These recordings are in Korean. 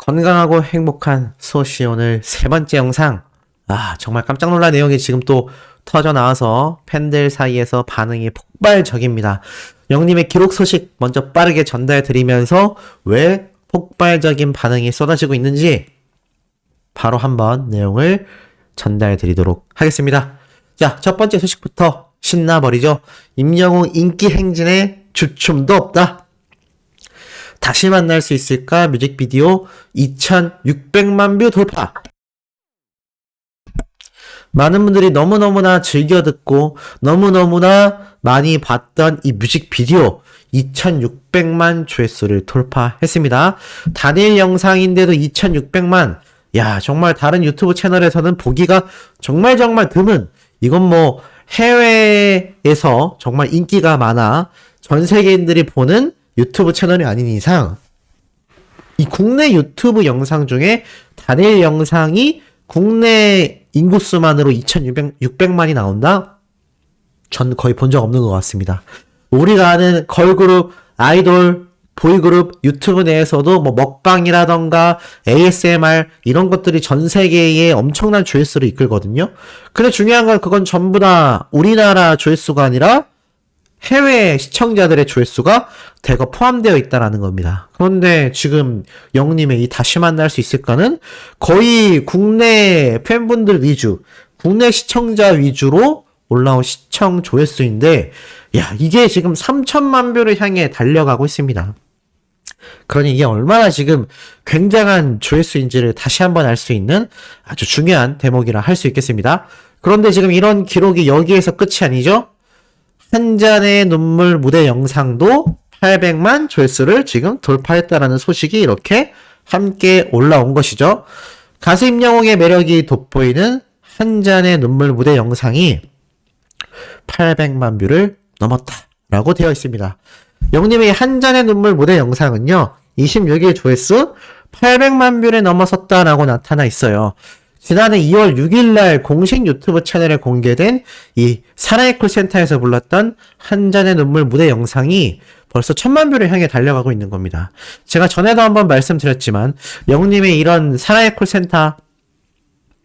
건강하고 행복한 소시 오늘 세 번째 영상. 정말 깜짝 놀랄 내용이 지금 또 터져 나와서 팬들 사이에서 반응이 폭발적입니다. 영님의 기록 소식 먼저 빠르게 전달해 드리면서 왜 폭발적인 반응이 쏟아지고 있는지 바로 한번 내용을 전달해 드리도록 하겠습니다. 자, 첫 번째 소식부터 신나버리죠. 임영웅 인기 행진에 주춤도 없다. 다시 만날 수 있을까 뮤직비디오 2600만 뷰 돌파. 많은 분들이 너무너무나 즐겨 듣고 너무너무나 많이 봤던 이 뮤직비디오 2600만 조회수를 돌파했습니다. 단일 영상인데도 2600만. 야, 정말 다른 유튜브 채널에서는 보기가 정말 드문. 이건 뭐 해외에서 정말 인기가 많아 전 세계인들이 보는 유튜브 채널이 아닌 이상 이 국내 유튜브 영상 중에 단일 영상이 국내 인구수만으로 2600만이 나온다? 전 거의 본 적 없는 것 같습니다. 우리가 아는 걸그룹, 아이돌, 보이그룹, 유튜브 내에서도 뭐 먹방이라던가 ASMR 이런 것들이 전 세계에 엄청난 조회수를 이끌거든요. 근데 중요한 건 그건 전부 다 우리나라 조회수가 아니라 해외 시청자들의 조회수가 대거 포함되어 있다라는 겁니다. 그런데 지금 영님의 이 다시 만날 수 있을까는 거의 국내 팬분들 위주, 국내 시청자 위주로 올라온 시청 조회수인데, 야, 이게 지금 3천만 뷰를 향해 달려가고 있습니다. 그러니 이게 얼마나 지금 굉장한 조회수인지를 다시 한번 알 수 있는 아주 중요한 대목이라 할 수 있겠습니다. 그런데 지금 이런 기록이 여기에서 끝이 아니죠? 한 잔의 눈물 무대 영상도 800만 조회수를 지금 돌파했다라는 소식이 이렇게 함께 올라온 것이죠. 가수 임영웅의 매력이 돋보이는 한 잔의 눈물 무대 영상이 800만 뷰를 넘었다라고 되어 있습니다. 영님의 한 잔의 눈물 무대 영상은요, 26일 조회수 800만 뷰를 넘어섰다라고 나타나 있어요. 지난해 2월 6일날 공식 유튜브 채널에 공개된 이 사랑의 콜센터에서 불렀던 한 잔의 눈물 무대 영상이 벌써 1000만 뷰를 향해 달려가고 있는 겁니다. 제가 전에도 한번 말씀드렸지만 영님의 이런 사랑의 콜센터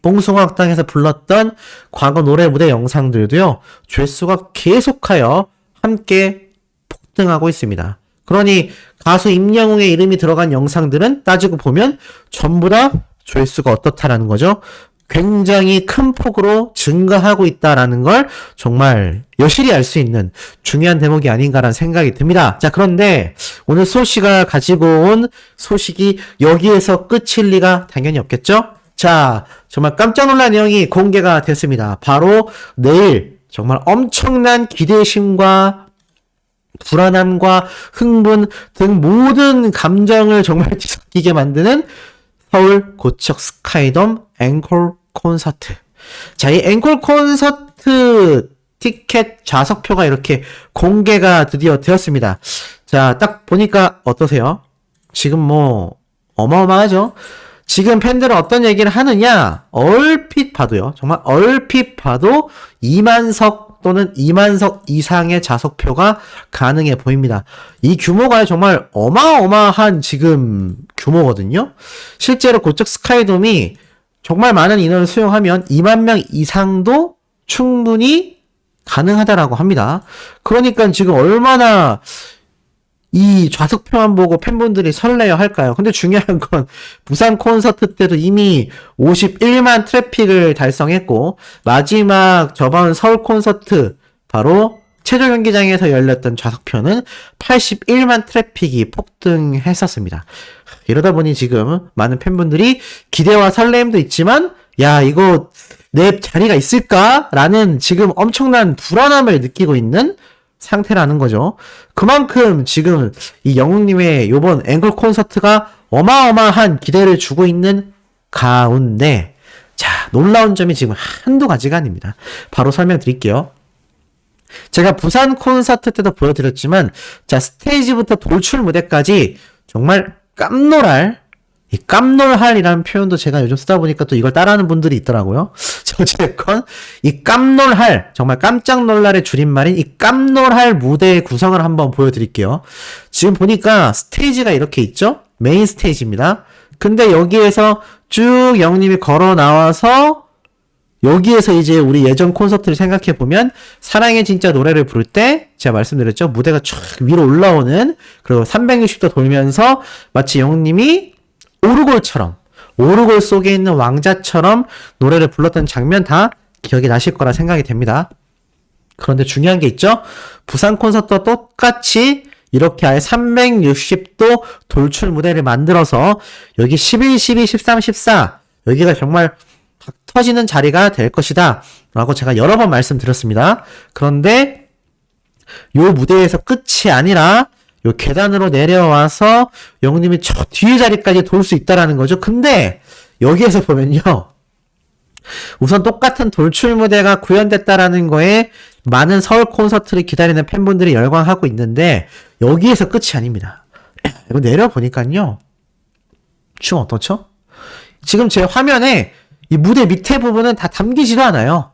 봉숭아학당에서 불렀던 과거 노래 무대 영상들도요, 조회수가 계속하여 함께 폭등하고 있습니다. 그러니 가수 임영웅의 이름이 들어간 영상들은 따지고 보면 전부 다 조회수가 어떻다라는 거죠. 굉장히 큰 폭으로 증가하고 있다라는 걸 정말 여실히 알 수 있는 중요한 대목이 아닌가라는 생각이 듭니다. 자, 그런데 오늘 소시가 가지고 온 소식이 여기에서 끝일 리가 당연히 없겠죠? 자, 정말 깜짝 놀란 내용이 공개가 됐습니다. 바로 내일 정말 엄청난 기대심과 불안함과 흥분 등 모든 감정을 정말 뒤섞이게 만드는 서울 고척 스카이돔 앵콜 콘서트. 자, 이 앵콜 콘서트 티켓 좌석표가 이렇게 공개가 드디어 되었습니다. 자, 딱 보니까 어떠세요? 지금 뭐 어마어마하죠? 지금 팬들은 어떤 얘기를 하느냐? 얼핏 봐도요. 정말 얼핏 봐도 2만석 또는 2만석 이상의 좌석표가 가능해 보입니다. 이 규모가 정말 어마어마한 지금 규모거든요. 실제로 고척 스카이돔이 정말 많은 인원을 수용하면 2만 명 이상도 충분히 가능하다라고 합니다. 그러니까 지금 얼마나 이 좌석표만 보고 팬분들이 설레어 할까요? 근데 중요한 건 부산 콘서트 때도 이미 51만 트래픽을 달성했고, 마지막 저번 서울 콘서트 바로 체조 경기장에서 열렸던 좌석표는 81만 트래픽이 폭등했었습니다. 이러다 보니 지금 많은 팬분들이 기대와 설렘도 있지만, 야, 이거 내 자리가 있을까? 라는 지금 엄청난 불안함을 느끼고 있는 상태라는 거죠. 그만큼 지금 이 영웅님의 요번 앵콜 콘서트가 어마어마한 기대를 주고 있는 가운데, 자, 놀라운 점이 지금 한두 가지가 아닙니다. 바로 설명드릴게요. 제가 부산 콘서트 때도 보여드렸지만, 자, 스테이지부터 돌출 무대까지 정말 깜놀할, 이 깜놀할이라는 표현도 제가 요즘 쓰다 보니까 또 이걸 따라하는 분들이 있더라고요. 어쨌건 이 깜놀할, 정말 깜짝 놀랄의 줄임말인 이 깜놀할 무대의 구성을 한번 보여드릴게요. 지금 보니까 스테이지가 이렇게 있죠? 메인 스테이지입니다. 근데 여기에서 쭉 영님이 걸어 나와서 여기에서 이제 우리 예전 콘서트를 생각해 보면 사랑의 진짜 노래를 부를 때 제가 말씀드렸죠. 무대가 쫙 위로 올라오는, 그리고 360도 돌면서 마치 영님이 오르골 속에 있는 왕자처럼 노래를 불렀던 장면 다 기억이 나실 거라 생각이 됩니다. 그런데 중요한 게 있죠. 부산 콘서트와 똑같이 이렇게 아예 360도 돌출 무대를 만들어서 여기 11, 12, 13, 14 여기가 정말 박 터지는 자리가 될 것이다 라고 제가 여러 번 말씀드렸습니다. 그런데 요 무대에서 끝이 아니라 요 계단으로 내려와서 영님이 저 뒤에 자리까지 돌 수 있다라는 거죠. 근데 여기에서 보면요, 우선 똑같은 돌출 무대가 구현됐다라는 거에 많은 서울 콘서트를 기다리는 팬분들이 열광하고 있는데 여기에서 끝이 아닙니다. 이거 내려보니까요, 춤 어떻죠? 지금 제 화면에 이 무대 밑에 부분은 다 담기지도 않아요.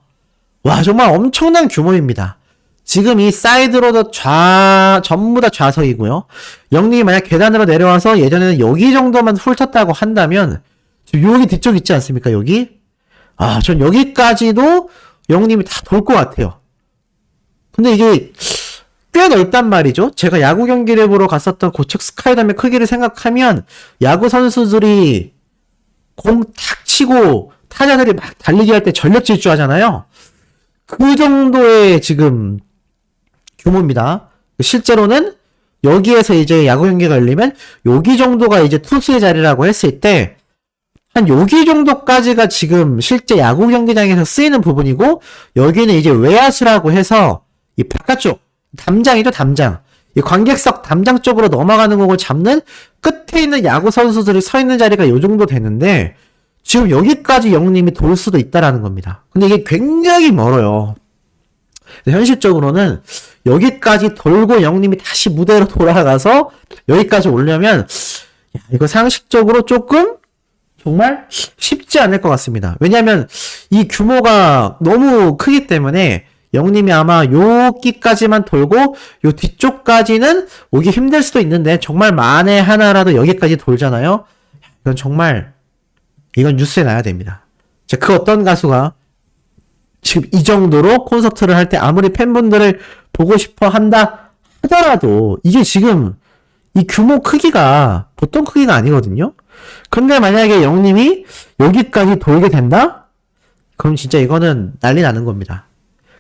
와, 정말 엄청난 규모입니다. 지금 이 사이드로도 전부 다 좌석이고요. 영님이 만약 계단으로 내려와서 예전에는 여기 정도만 훑었다고 한다면 지금 여기 뒤쪽 있지 않습니까? 여기? 아, 전 여기까지도 영님이 다 돌 것 같아요. 근데 이게 꽤 넓단 말이죠. 제가 야구 경기를 보러 갔었던 고척 스카이덤의 크기를 생각하면 야구 선수들이 공 탁 치고 타자들이 막 달리기 할 때 전력 질주 하잖아요. 그 정도의 지금 규모입니다. 실제로는 여기에서 이제 야구 경기가 열리면 여기 정도가 이제 투수의 자리라고 했을 때 한 여기 정도까지가 지금 실제 야구 경기장에서 쓰이는 부분이고, 여기는 이제 외야수라고 해서 이 바깥쪽 담장이죠, 담장. 이 관객석 담장 쪽으로 넘어가는 공을 잡는 끝에 있는 야구 선수들이 서 있는 자리가 요 정도 되는데 지금 여기까지 영님이 돌 수도 있다라는 겁니다. 근데 이게 굉장히 멀어요. 현실적으로는 여기까지 돌고 영님이 다시 무대로 돌아가서 여기까지 오려면 이거 상식적으로 조금 정말 쉽지 않을 것 같습니다. 왜냐하면 이 규모가 너무 크기 때문에 영님이 아마 여기까지만 돌고 요 뒤쪽까지는 오기 힘들 수도 있는데, 정말 만에 하나라도 여기까지 돌잖아요. 이건 뉴스에 나야 됩니다. 그 어떤 가수가 지금 이 정도로 콘서트를 할 때 아무리 팬분들을 보고 싶어 한다 하더라도 이게 지금 이 규모 크기가 보통 크기가 아니거든요. 근데 만약에 영님이 여기까지 돌게 된다? 그럼 진짜 이거는 난리 나는 겁니다.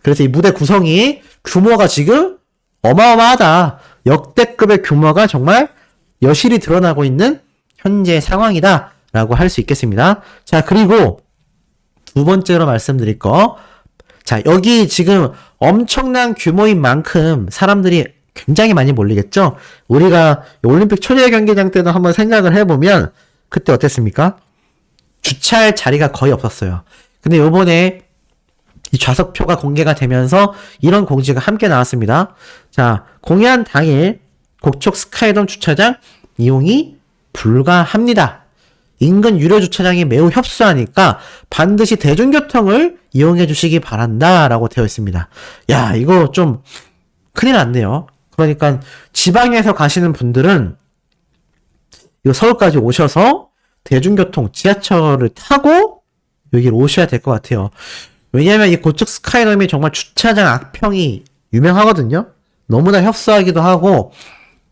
그래서 이 무대 구성이 규모가 지금 어마어마하다. 역대급의 규모가 정말 여실히 드러나고 있는 현재 상황이다 라고 할 수 있겠습니다. 자, 그리고 두 번째로 말씀드릴 거. 자, 여기 지금 엄청난 규모인 만큼 사람들이 굉장히 많이 몰리겠죠? 우리가 올림픽 초대 경기장 때도 한번 생각을 해보면 그때 어땠습니까? 주차할 자리가 거의 없었어요. 근데 요번에 이 좌석표가 공개가 되면서 이런 공지가 함께 나왔습니다. 자, 공연 당일 고척 스카이돔 주차장 이용이 불가합니다. 인근 유료 주차장이 매우 협소하니까 반드시 대중교통을 이용해 주시기 바란다 라고 되어 있습니다. 야, 이거 좀 큰일 났네요. 그러니까 지방에서 가시는 분들은 이거 서울까지 오셔서 대중교통 지하철을 타고 여기를 오셔야 될 것 같아요. 왜냐면 이 고척 스카이돔이 정말 주차장 악평이 유명하거든요. 너무나 협소하기도 하고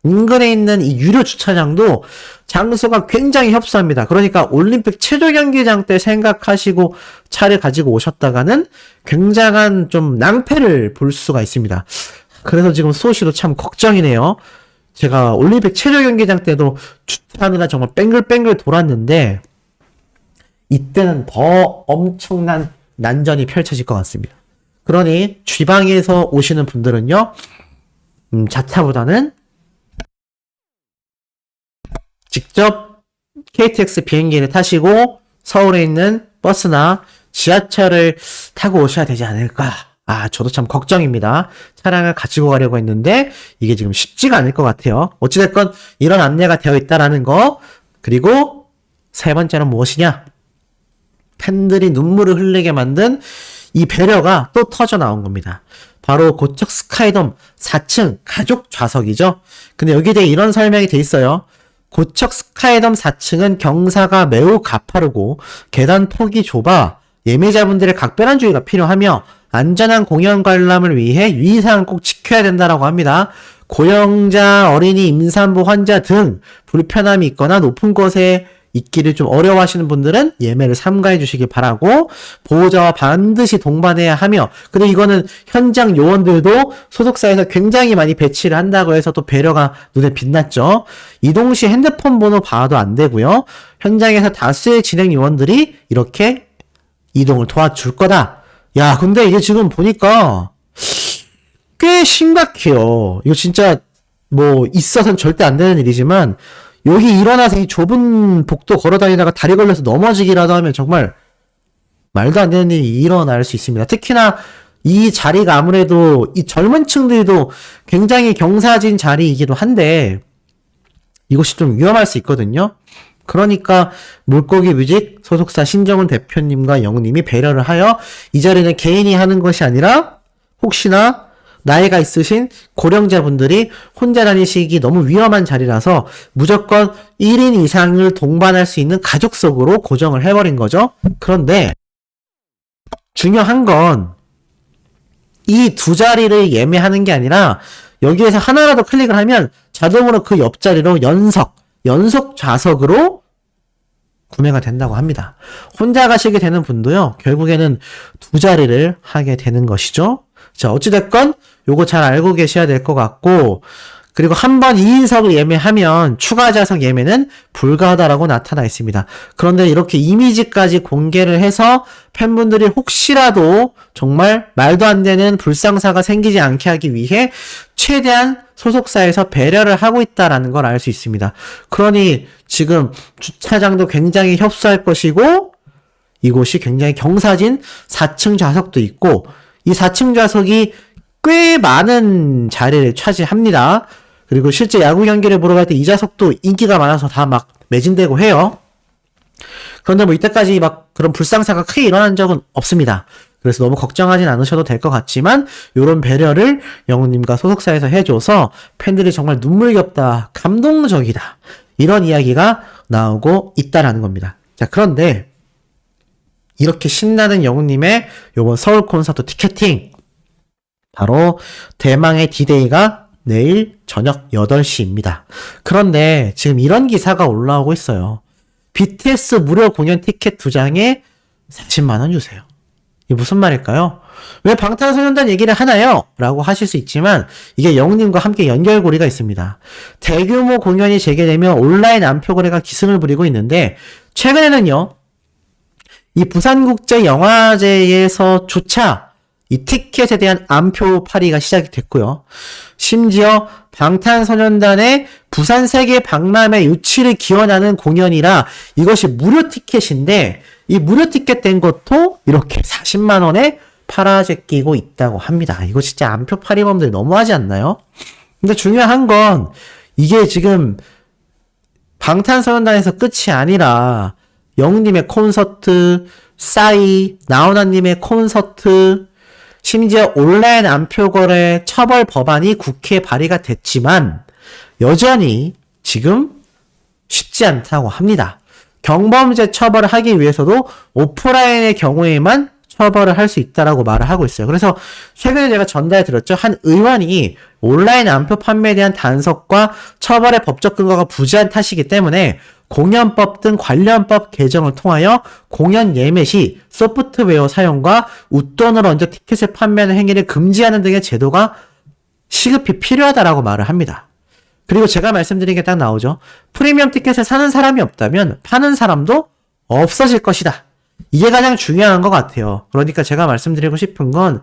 인근에 있는 이 유료 주차장도 장소가 굉장히 협소합니다. 그러니까 올림픽 체조 경기장 때 생각하시고 차를 가지고 오셨다가는 굉장한 좀 낭패를 볼 수가 있습니다. 그래서 지금 수호씨도 참 걱정이네요. 제가 올림픽 체조 경기장 때도 주차하느라 정말 뺑글뺑글 돌았는데 이때는 더 엄청난 난전이 펼쳐질 것 같습니다. 그러니 지방에서 오시는 분들은요, 자차보다는 직접 KTX 비행기를 타시고 서울에 있는 버스나 지하철을 타고 오셔야 되지 않을까. 아, 저도 참 걱정입니다. 차량을 가지고 가려고 했는데 이게 지금 쉽지가 않을 것 같아요. 어찌됐건 이런 안내가 되어 있다라는 거. 그리고 세 번째는 무엇이냐? 팬들이 눈물을 흘리게 만든 이 배려가 또 터져 나온 겁니다. 바로 고척 스카이돔 4층 가족 좌석이죠. 근데 여기에 대해 이런 설명이 돼 있어요. 고척 스카이돔 4층은 경사가 매우 가파르고 계단 폭이 좁아 예매자분들의 각별한 주의가 필요하며 안전한 공연 관람을 위해 유의사항을 꼭 지켜야 된다라고 합니다. 고령자, 어린이, 임산부 환자 등 불편함이 있거나 높은 곳에 있기를 좀 어려워하시는 분들은 예매를 삼가해 주시기 바라고, 보호자와 반드시 동반해야 하며, 그리고 이거는 현장 요원들도 소속사에서 굉장히 많이 배치를 한다고 해서 또 배려가 눈에 빛났죠. 이동 시 핸드폰 번호 봐도 안 되고요. 현장에서 다수의 진행 요원들이 이렇게 이동을 도와줄 거다. 야, 근데 이게 지금 보니까 꽤 심각해요. 이거 진짜 뭐 있어서는 절대 안 되는 일이지만, 여기 일어나서 이 좁은 복도 걸어다니다가 다리 걸려서 넘어지기라도 하면 정말 말도 안 되는 일이 일어날 수 있습니다. 특히나 이 자리가 아무래도 이 젊은 층들도 굉장히 경사진 자리이기도 한데 이곳이 좀 위험할 수 있거든요. 그러니까 물고기 뮤직 소속사 신정훈 대표님과 영우님이 배려를 하여 이 자리는 개인이 하는 것이 아니라 혹시나 나이가 있으신 고령자분들이 혼자 다니시기 너무 위험한 자리라서 무조건 1인 이상을 동반할 수 있는 가족석으로 고정을 해버린 거죠. 그런데 중요한 건 이 두 자리를 예매하는 게 아니라 여기에서 하나라도 클릭을 하면 자동으로 그 옆자리로 연속 좌석으로 구매가 된다고 합니다. 혼자 가시게 되는 분도요, 결국에는 두 자리를 하게 되는 것이죠. 자, 어찌됐건 요거 잘 알고 계셔야 될 것 같고, 그리고 한번 2인석을 예매하면 추가 좌석 예매는 불가하다라고 나타나 있습니다. 그런데 이렇게 이미지까지 공개를 해서 팬분들이 혹시라도 정말 말도 안 되는 불상사가 생기지 않게 하기 위해 최대한 소속사에서 배려를 하고 있다라는 걸 알 수 있습니다. 그러니 지금 주차장도 굉장히 협소할 것이고, 이곳이 굉장히 경사진 4층 좌석도 있고, 이 4층 좌석이 꽤 많은 자리를 차지합니다. 그리고 실제 야구 경기를 보러 갈 때 이 좌석도 인기가 많아서 다 막 매진되고 해요. 그런데 뭐 이때까지 막 그런 불상사가 크게 일어난 적은 없습니다. 그래서 너무 걱정하진 않으셔도 될 것 같지만 요런 배려를 영우님과 소속사에서 해줘서 팬들이 정말 눈물겹다, 감동적이다, 이런 이야기가 나오고 있다라는 겁니다. 자, 그런데 이렇게 신나는 영우님의 요번 서울 콘서트 티켓팅, 바로 대망의 D-Day가 내일 저녁 8시입니다. 그런데 지금 이런 기사가 올라오고 있어요. BTS 무료 공연 티켓 2장에 40만원 주세요. 이게 무슨 말일까요? 왜 방탄소년단 얘기를 하나요? 라고 하실 수 있지만 이게 영웅님과 함께 연결고리가 있습니다. 대규모 공연이 재개되며 온라인 안표 거래가 기승을 부리고 있는데, 최근에는요, 이 부산국제영화제에서조차 이 티켓에 대한 안표 팔이가 시작이 됐고요. 심지어 방탄소년단의 부산 세계 박람회 유치를 기원하는 공연이라 이것이 무료 티켓인데, 이 무료 티켓 된 것도 이렇게 40만원에 팔아제끼고 있다고 합니다. 이거 진짜 안표 팔이범들 너무하지 않나요? 근데 중요한 건 이게 지금 방탄소년단에서 끝이 아니라 영웅님의 콘서트, 싸이, 나훈아님의 콘서트, 심지어 온라인 안표 거래 처벌 법안이 국회에 발의가 됐지만 여전히 지금 쉽지 않다고 합니다. 경범죄 처벌을 하기 위해서도 오프라인의 경우에만 처벌을 할 수 있다라고 말을 하고 있어요. 그래서 최근에 제가 전달해 드렸죠. 한 의원이 온라인 안표 판매에 대한 단속과 처벌의 법적 근거가 부재한 탓이기 때문에 공연법 등 관련법 개정을 통하여 공연 예매 시 소프트웨어 사용과 웃돈을 얹어 티켓을 판매하는 행위를 금지하는 등의 제도가 시급히 필요하다라고 말을 합니다. 그리고 제가 말씀드린 게 딱 나오죠. 프리미엄 티켓을 사는 사람이 없다면 파는 사람도 없어질 것이다. 이게 가장 중요한 것 같아요. 그러니까 제가 말씀드리고 싶은 건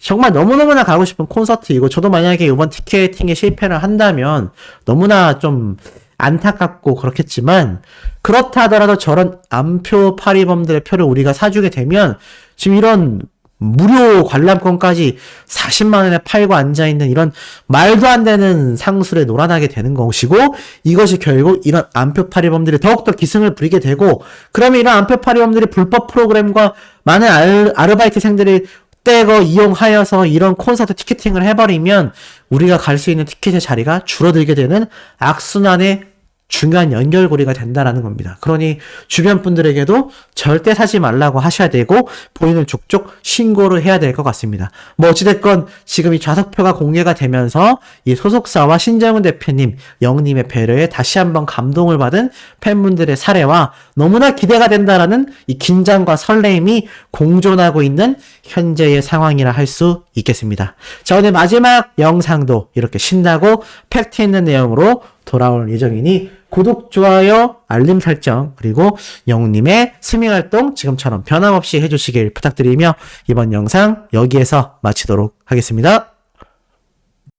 정말 너무너무나 가고 싶은 콘서트이고, 저도 만약에 이번 티켓팅에 실패를 한다면 너무나 좀 안타깝고 그렇겠지만, 그렇다 하더라도 저런 안표 팔이범들의 표를 우리가 사주게 되면 지금 이런 무료 관람권까지 40만원에 팔고 앉아있는 이런 말도 안 되는 상술에 놀아나게 되는 것이고, 이것이 결국 이런 안표 팔이범들이 더욱더 기승을 부리게 되고, 그러면 이런 안표 팔이범들이 불법 프로그램과 많은 아르바이트생들이 떼거 이용하여서 이런 콘서트 티켓팅을 해버리면 우리가 갈 수 있는 티켓의 자리가 줄어들게 되는 악순환에 중요한 연결고리가 된다라는 겁니다. 그러니 주변 분들에게도 절대 사지 말라고 하셔야 되고 본인은 족족 신고를 해야 될 것 같습니다. 뭐 어찌됐건 지금 이 좌석표가 공개가 되면서 이 소속사와 신재문 대표님, 영님의 배려에 다시 한번 감동을 받은 팬분들의 사례와 너무나 기대가 된다라는 이 긴장과 설레임이 공존하고 있는 현재의 상황이라 할 수 있겠습니다. 자, 오늘 마지막 영상도 이렇게 신나고 팩트 있는 내용으로 돌아올 예정이니 구독, 좋아요, 알림 설정, 그리고 영웅님의 스밍 활동 지금처럼 변함없이 해주시길 부탁드리며 이번 영상 여기에서 마치도록 하겠습니다.